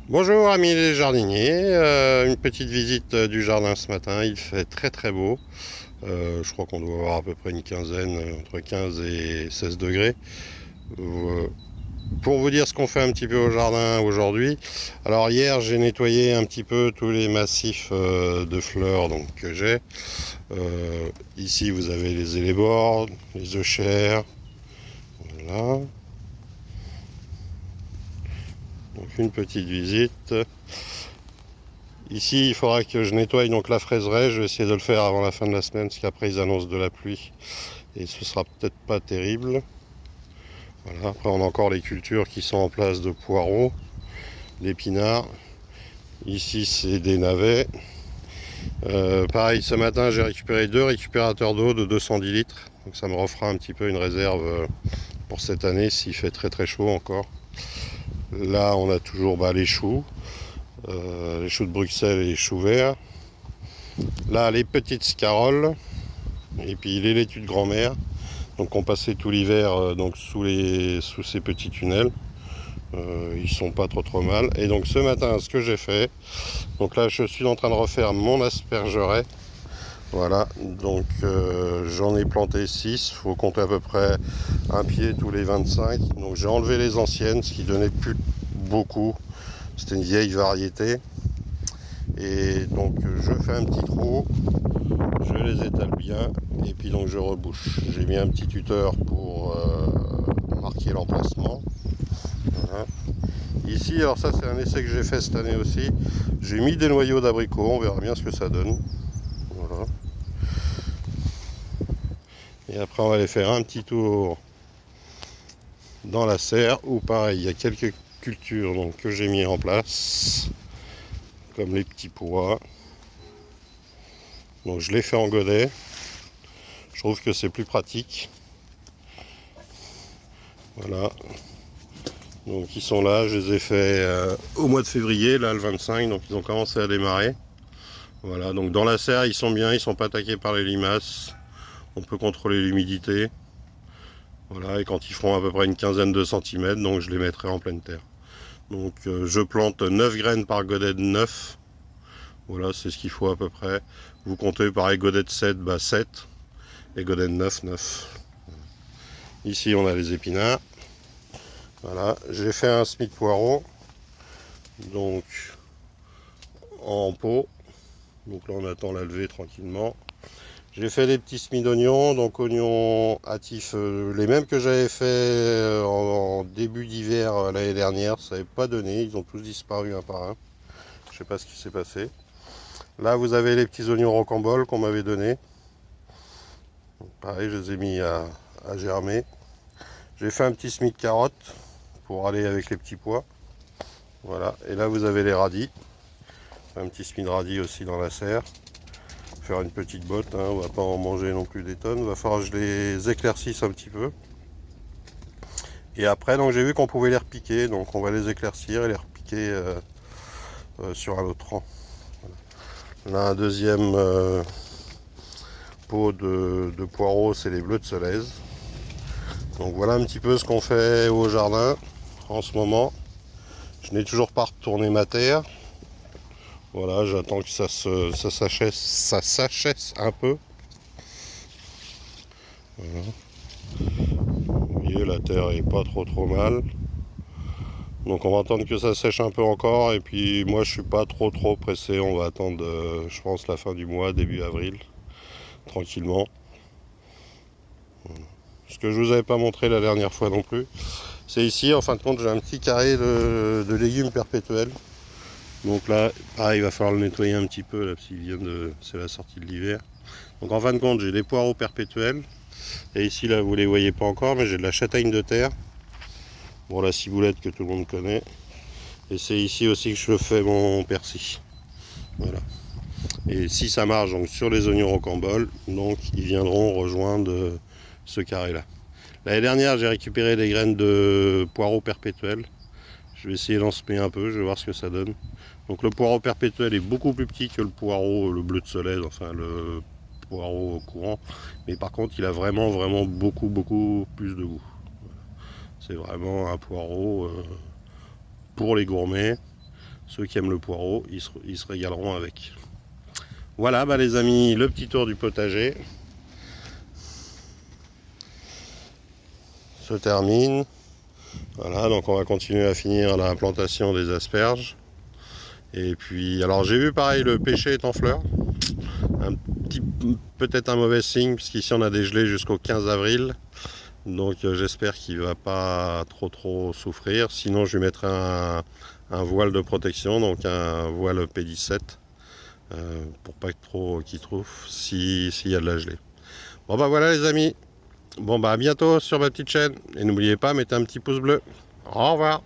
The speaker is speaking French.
Bonjour amis les jardiniers, une petite visite du jardin ce matin, il fait très très beau. Je crois qu'on doit avoir à peu près une quinzaine, entre 15 et 16 degrés. Euh, pour vous dire ce qu'on fait un petit peu au jardin aujourd'hui, alors hier j'ai nettoyé un petit peu tous les massifs de fleurs donc, que j'ai. Ici vous avez les élébores, les euchères, voilà. Donc une petite visite. Ici, il faudra que je nettoie donc la fraiseraie. Je vais essayer de le faire avant la fin de la semaine, parce qu'après ils annoncent de la pluie et ce sera peut-être pas terrible. Voilà. Après, on a encore les cultures qui sont en place de poireaux, d'épinards. Ici, c'est des navets. Pareil, ce matin, j'ai récupéré 2 récupérateurs d'eau de 210 litres. Donc ça me refera un petit peu une réserve pour cette année s'il fait très très chaud encore. Là, on a toujours les choux de Bruxelles et les choux verts. Là, les petites scaroles. Et puis les laitues de grand-mère, donc on passait tout l'hiver donc sous ces petits tunnels. Ils sont pas trop mal. Et donc ce matin, ce que j'ai fait, donc là je suis en train de refaire mon aspergeraie. Voilà, donc j'en ai planté 6, il faut compter à peu près un pied tous les 25. Donc j'ai enlevé les anciennes, ce qui donnait plus beaucoup. C'était une vieille variété. Et donc je fais un petit trou, je les étale bien et puis donc je rebouche. J'ai mis un petit tuteur pour marquer l'emplacement. Voilà. Ici, alors ça c'est un essai que j'ai fait cette année aussi. J'ai mis des noyaux d'abricots, on verra bien ce que ça donne. Voilà. Et après on va aller faire un petit tour dans la serre où pareil il y a quelques cultures donc, que j'ai mis en place, comme les petits pois. Donc je les fais en godet. Je trouve que c'est plus pratique. Voilà. Donc ils sont là, je les ai fait au mois de février, là le 25, donc ils ont commencé à démarrer. Voilà, donc dans la serre ils sont bien, ils sont pas attaqués par les limaces. On peut contrôler l'humidité. Voilà, et quand ils feront à peu près une quinzaine de centimètres, donc je les mettrai en pleine terre. Donc je plante 9 graines par godet de 9. Voilà, c'est ce qu'il faut à peu près. Vous comptez pareil, godet de 7, 7. Et godet de 9, 9. Ici on a les épinards. Voilà, j'ai fait un semis de poireaux. Donc en pot. Donc là on attend la levée tranquillement. J'ai fait des petits semis d'oignons, donc oignons hâtifs, les mêmes que j'avais fait en début d'hiver l'année dernière. Ça n'avait pas donné, ils ont tous disparu un par un. Je sais pas ce qui s'est passé. Là vous avez les petits oignons rocambole qu'on m'avait donné. Pareil, je les ai mis à germer. J'ai fait un petit semis de carottes pour aller avec les petits pois. Voilà, et là vous avez les radis. Un petit semis de radis aussi dans la serre. Faire une petite botte, hein, on va pas en manger non plus des tonnes. Il va falloir que je les éclaircisse un petit peu. Et après, donc j'ai vu qu'on pouvait les repiquer, donc on va les éclaircir et les repiquer sur un autre rang. Voilà. Là, un deuxième pot de poireaux, c'est les bleus de Solèze. Donc voilà un petit peu ce qu'on fait au jardin en ce moment. Je n'ai toujours pas retourné ma terre. Voilà, j'attends que ça s'achèsse un peu. Voilà. Vous voyez, la terre est pas trop mal. Donc on va attendre que ça sèche un peu encore et puis moi je suis pas trop pressé, on va attendre je pense la fin du mois, début avril, tranquillement. Ce que je vous avais pas montré la dernière fois non plus, c'est ici en fin de compte j'ai un petit carré de légumes perpétuels. Donc là pareil il va falloir le nettoyer un petit peu là, parce qu'il vient de. C'est la sortie de l'hiver. Donc en fin de compte j'ai des poireaux perpétuels. Et ici là vous les voyez pas encore mais j'ai de la châtaigne de terre. Bon la ciboulette que tout le monde connaît. Et c'est ici aussi que je fais mon persil. Voilà. Et si ça marche donc sur les oignons rocambole, donc ils viendront rejoindre ce carré là. L'année dernière j'ai récupéré des graines de poireaux perpétuels. Je vais essayer d'en semer un peu, je vais voir ce que ça donne. Donc le poireau perpétuel est beaucoup plus petit que le poireau, le bleu de Solèze, enfin le poireau courant. Mais par contre il a vraiment beaucoup plus de goût. C'est vraiment un poireau pour les gourmets. Ceux qui aiment le poireau, ils se régaleront avec. Voilà bah les amis, le petit tour du potager se termine. Voilà, donc on va continuer à finir la plantation des asperges. Et puis, alors j'ai vu pareil, le pêcher est en fleurs. Peut-être un mauvais signe, puisqu'ici on a des gelées jusqu'au 15 avril. Donc j'espère qu'il ne va pas trop souffrir. Sinon je lui mettrai un voile de protection, donc un voile P17, pour pas trop qu'il trouve s'il y a de la gelée. Bon bah voilà les amis. Bon bah à bientôt sur ma petite chaîne. Et n'oubliez pas, mettez un petit pouce bleu. Au revoir.